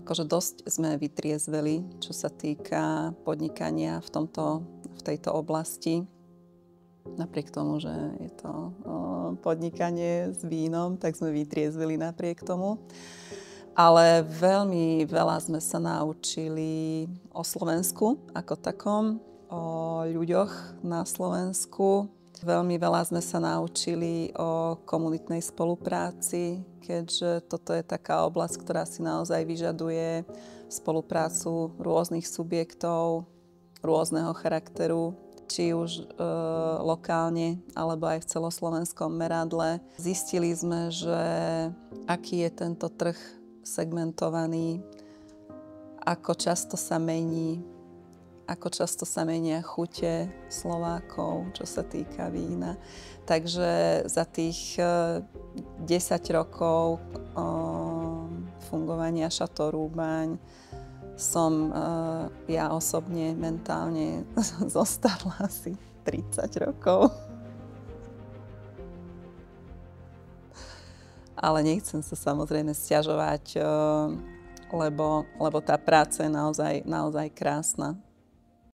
akože dosť sme vytriezveli, čo sa týka podnikania v tejto oblasti. Napriek tomu, že je to podnikanie s vínom, tak sme vytriezveli napriek tomu. Ale veľmi veľa sme sa naučili o Slovensku ako takom, o ľuďoch na Slovensku. Veľmi veľa sme sa naučili o komunitnej spolupráci, keďže toto je taká oblasť, ktorá si naozaj vyžaduje spoluprácu rôznych subjektov, rôzneho charakteru, či už lokálne, alebo aj v celoslovenskom meradle. Zistili sme, že aký je tento trh segmentovaný, ako často sa menia chute Slovákov, čo sa týka vína. Takže za tých 10 rokov fungovania Chateau Roubagne som ja osobne mentálne zostala asi 30 rokov. Ale nechcem sa samozrejme sťažovať, lebo tá práca je naozaj krásna.